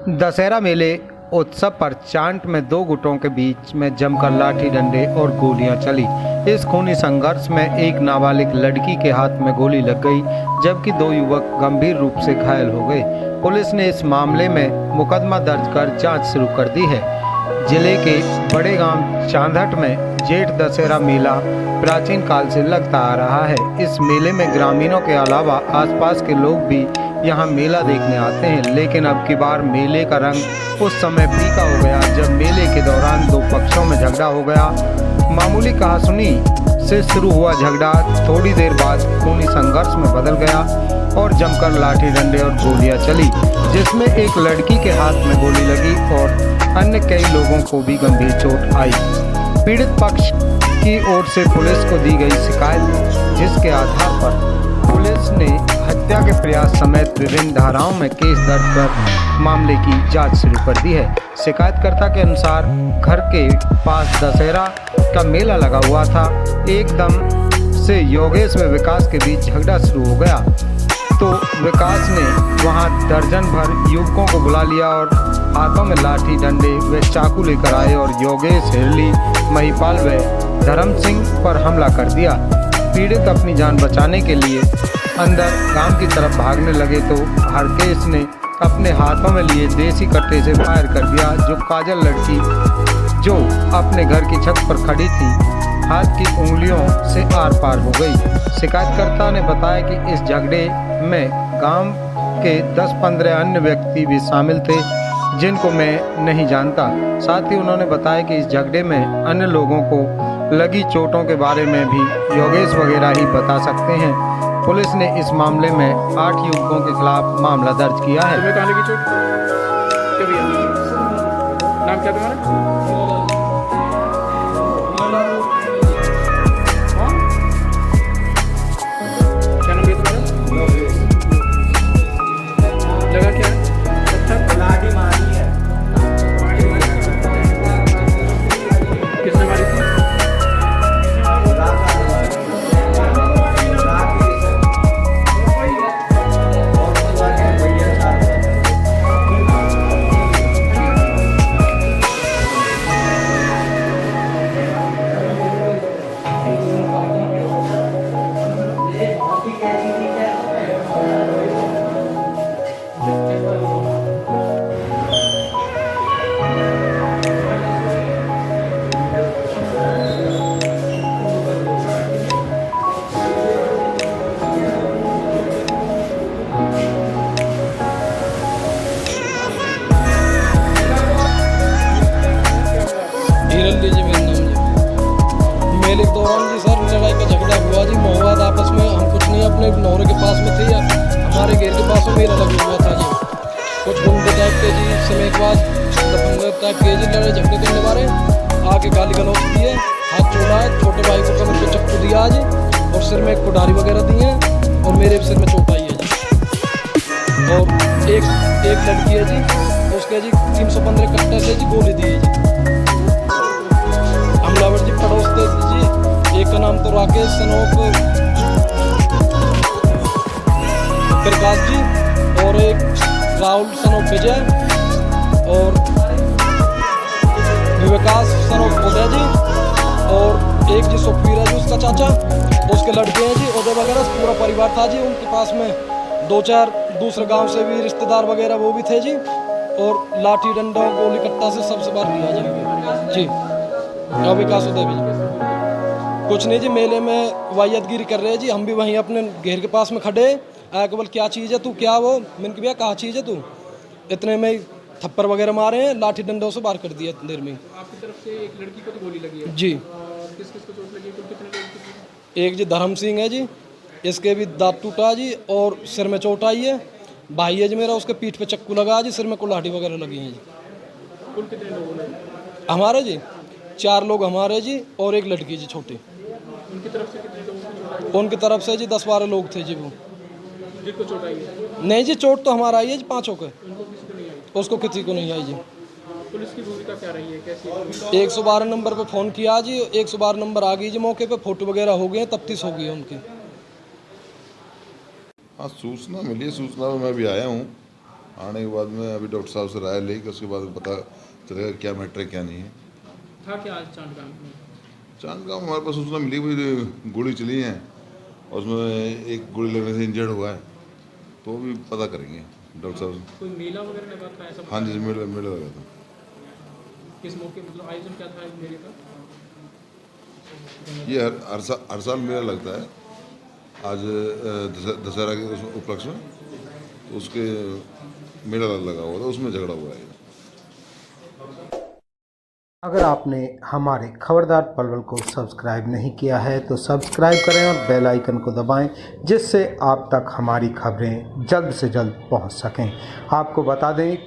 दशहरा मेले उत्सव पर चांट में दो गुटों के बीच में जमकर लाठी डंडे और गोलियां चली। इस खूनी संघर्ष में एक नाबालिग लड़की के हाथ में गोली लग गई, जबकि दो युवक गंभीर रूप से घायल हो गए। पुलिस ने इस मामले में मुकदमा दर्ज कर जांच शुरू कर दी है। जिले के बड़े गांव चांदहट में जेठ दशहरा मेला प्राचीन काल से लगता आ रहा है। इस मेले में ग्रामीणों के अलावा आसपास के लोग भी यहाँ मेला देखने आते हैं, लेकिन अब की बार मेले का रंग उस समय फीका हो गया जब मेले के दौरान दो पक्षों में झगड़ा हो गया। मामूली कहासुनी से शुरू हुआ झगड़ा थोड़ी देर बाद खूनी संघर्ष में बदल गया और जमकर लाठी डंडे और गोलियां चली, जिसमें एक लड़की के हाथ में गोली लगी और अन्य कई लोगों को भी गंभीर चोट आई। पीड़ित पक्ष की ओर से पुलिस को दी गई शिकायत, जिसके आधार पर पुलिस ने हत्या के प्रयास समेत विभिन्न धाराओं में केस दर्ज कर मामले की जांच शुरू कर दी है। शिकायतकर्ता के अनुसार घर के पास दशहरा का मेला लगा हुआ था। एकदम से योगेश व विकास के बीच झगड़ा शुरू हो गया, तो विकास ने वहां दर्जन भर युवकों को बुला लिया और हाथों में लाठी डंडे व चाकू लेकर आए और योगेश, हिरली, महिपाल व धर्म सिंह पर हमला कर दिया। पीड़ित अपनी जान बचाने के लिए अंदर गांव की तरफ भागने लगे तो हरकेश ने अपने हाथों में लिए देसी कट्टे से फायर कर दिया, जो काजल लड़की जो अपने घर की छत पर खड़ी थी हाथ की उंगलियों से आर पार हो गई। शिकायतकर्ता ने बताया कि इस झगड़े में गांव के 10-15 अन्य व्यक्ति भी शामिल थे, जिनको मैं नहीं जानता। साथ ही उन्होंने बताया कि इस झगड़े में अन्य लोगों को लगी चोटों के बारे में भी योगेश वगैरह ही बता सकते हैं। पुलिस ने इस मामले में 8 युवकों के खिलाफ मामला दर्ज किया है। तुम्हें कहाँ लगी चोट? क्या भैया? नाम क्या तुम्हारा? लगा क्या है? लाठी मारी है। किसने मारी थी? लीजिए मेरा नाम जी। मेले के दौरान जी सर लड़ाई का झगड़ा हुआ जी, महुआद आपस में। हम कुछ नहीं अपने नौरे के पास में थे या हमारे घेर के पास में मेला लगा हुआ था जी। कुछ गुंडे टाइप के जी समय के बाद दफंगर टाइप के जी लड़ाई झगड़े करने वाले आके गाली गलौज दिए, हाथ छोड़ा है, छोटे भाई को कमर पे चक्कू दिया जी और सिर में कुठारी वगैरह दी है और मेरे सिर में चोट आई है जी। और एक लड़की है जी, उसके जी 315 कट्टर से जी गोली दी है जी। हमलावर जी पड़ोस थे जी, एक का नाम तो राकेश सनोक प्रकाश जी और एक राहुल सनोक विजय और विकास सनोक उदय जी और एक जी सुखवीर है जी उसका चाचा, उसके लड़के हैं जी उदय वगैरह पूरा परिवार था जी। उनके पास में 2-4 दूसरे गांव से भी रिश्तेदार वगैरह वो भी थे जी और लाठी डंडा गोली कट्टा से सबसे बार दिया जी। विकास उदय भी कुछ नहीं जी, मेले में वायतगिरी कर रहे हैं जी। हम भी वहीं अपने घेर के पास में खड़े आया केवल क्या चीज़ है तू, क्या वो मैंने कहा भैया कहाँ चीज़ है तू, इतने में थप्पड़ वगैरह मारे हैं, लाठी डंडों से बाहर कर दिया इतनी देर में। आपकी तरफ से एक लड़की को तो गोली लगी है जी। किस किस को चोट लगी? कितने लोग? एक जी धर्म सिंह है जी, इसके भी दांत टूटा जी और सिर में चोट आई है। भाई है जी मेरा, उसके पीठ पे चक्कू लगा जी, सिर में कुल्हाड़ी वगैरह लगी है जी। कुल कितने लोगों ने? हमारे जी 4 लोग हमारे जी और एक लड़की जी छोटी। उनकी तरफ से कितने लोगों को चोट आई? उनकी तरफ से जी 10-12 लोग थे जी। वो जिनको चोट आई है? नहीं जी, चोट तो हमारा आई है जी 5 को। उनको किसी को नहीं आई? उसको किसी को नहीं आई जी। पुलिस की भूमिका क्या रही है, कैसी? 112 नंबर पे फ़ोन किया जी, 112 नंबर आ गई जी मौके पे, फ़ोटो वगैरह हो गए, तफ्तीश हो गई है उनकी। हाँ, सूचना मिली है, सूचना में मैं भी आया हूँ। आने के बाद में अभी डॉक्टर साहब से राय लेगी, उसके बाद में पता चलेगा क्या मैटर है क्या नहीं है। था क्या आज चांदगांव में? चांदगांव हमारे पास सूचना मिली भाई गोली चली है और उसमें एक गोली लगने से इंजर्ड हुआ है, तो भी पता करेंगे डॉक्टर साहब से। कोई मेला वगैरह लगा था ऐसा? हाँ जी, मेला मेला लगा था। किस मौके मतलब आयोजन क्या था इस मेले का? ये हर साल मेला लगता है। आज दशहरा के उपलक्ष्य में तो उसके मेला लगा हुआ था, उसमें झगड़ा हुआ है। अगर आपने हमारे खबरदार पलवल को सब्सक्राइब नहीं किया है तो सब्सक्राइब करें और बेल आइकन को दबाएं, जिससे आप तक हमारी खबरें जल्द से जल्द पहुंच सकें। आपको बता दें